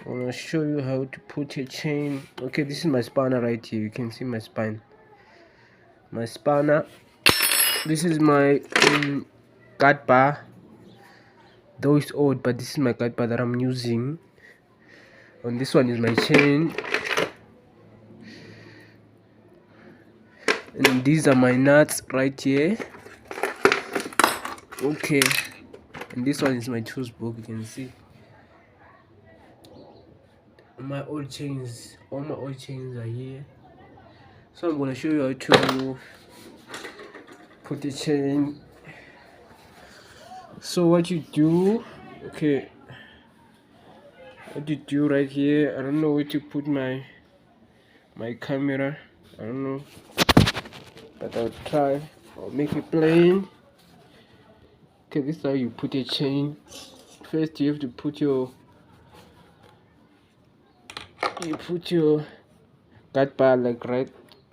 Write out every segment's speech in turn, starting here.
I want to show you how to put a chain. Okay, this is my spanner right here. You can see my spanner. This is my guard bar. Though it's old, but this is my guard bar that I'm using. And this one is my chain. And these are my nuts right here. Okay, and this one is my tools book. You can see all my old chains are here. So I'm gonna show you how to put the chain. So what you do, okay, what you do right here, I don't know where to put my camera, I don't know, but I'll try. I'll make it plain. Okay, this is how you put a chain. First you have to put your guard bar like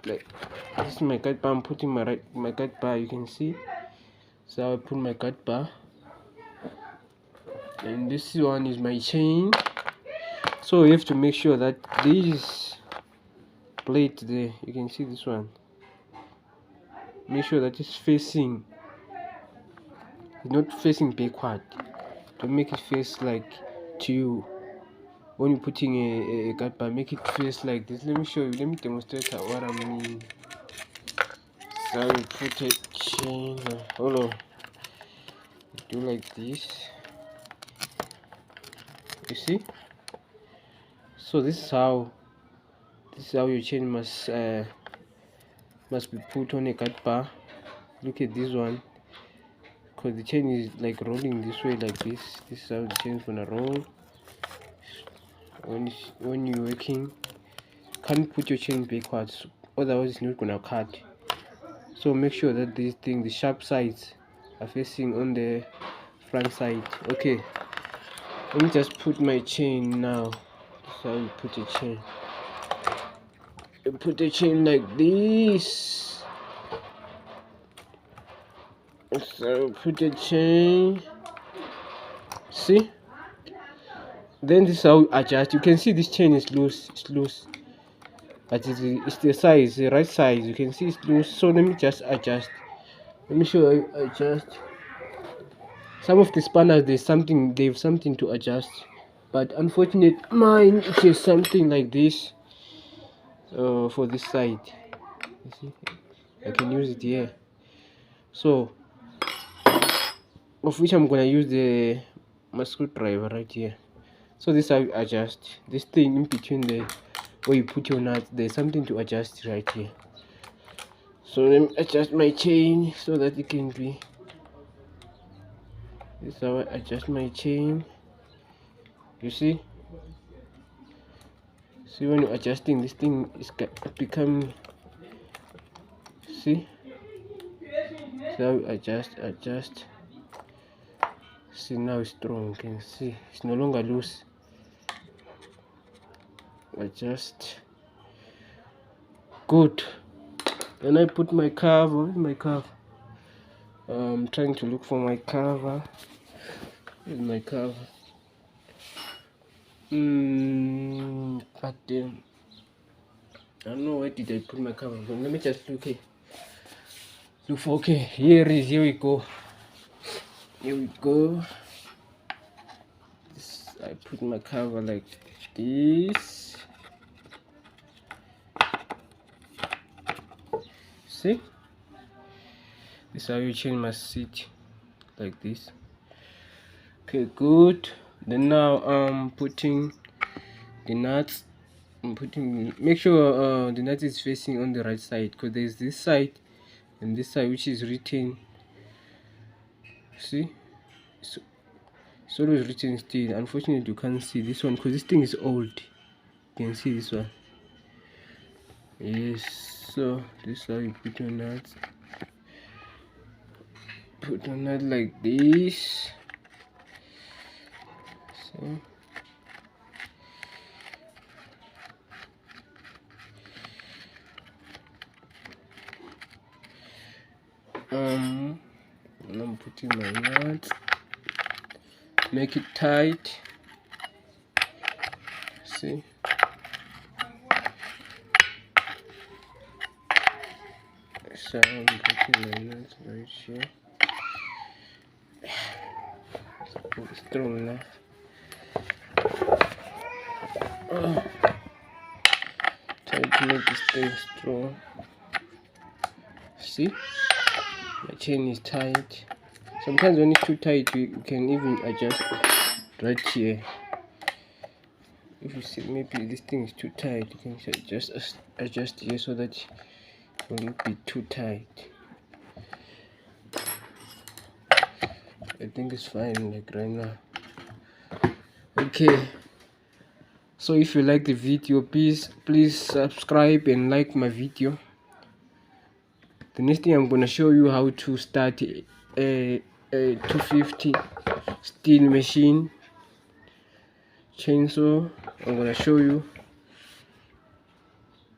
this is my guard bar. I'm putting my guard bar, you can see. So I put my guard bar, and this one is my chain. So you have to make sure that this plate there, you can see this one, make sure that it's not facing backward. Don't make it face like to you. When you're putting a guard bar, make it face like this. Let me show you, let me demonstrate what I mean. So you put a chain, hold on, do like this, you see. So this is how your chain must be put on a guard bar. Look at this one, because the chain is like rolling this way like this. This is how the chain is gonna roll. When you're working, can't put your chain backwards, otherwise it's not gonna cut. So make sure that these things, the sharp sides, are facing on the front side. Okay, let me just put my chain now. That's how you put a chain. You put a chain like this. So put a chain. See? Then this is how you adjust. You can see this chain is loose. It's loose. But it's the size, the right size. You can see it's loose. So let me just adjust. Let me show you adjust. Some of the spanners they have something to adjust. But unfortunately mine it is something like this. For this side. You see? I can use it here. So of which I'm gonna use my screwdriver right here. So this is how you adjust this thing in between the where you put your nuts. There's something to adjust right here. So let me adjust my chain so that it can be. This is how I adjust my chain. You see when you're adjusting, this thing is becoming, see. So adjust. See, now it's strong. You can see it's no longer loose. Adjust. Good. Then I put my cover. Where's my cover? I'm trying to look for my cover. Where's my cover? But I don't know where did I put my cover. Let me just look here. Look for, okay, here it is. Here we go. I put my cover like this. See? This is how your chain must sit, like this. Okay, good. Then now I'm putting the nuts. Make sure the nut is facing on the right side, because there's this side and this side which is written. See, it's always written Stihl. Unfortunately you can't see this one because this thing is old. You can see this one. Yes, so this is how you put your nuts. Put your nut like this. So and I'm putting my nut. Make it tight. See, so I'm putting my nuts right here. It's strong enough. Try to make this thing strong. See, my chain is tight. Sometimes when it's too tight, you can even adjust right here. If you see maybe this thing is too tight, you can just adjust here so that it will not be too tight. I think it's fine like right now. Okay, so if you like the video, please subscribe and like my video. The next thing I'm gonna show you how to start a 250 Stihl machine chainsaw. I'm gonna show you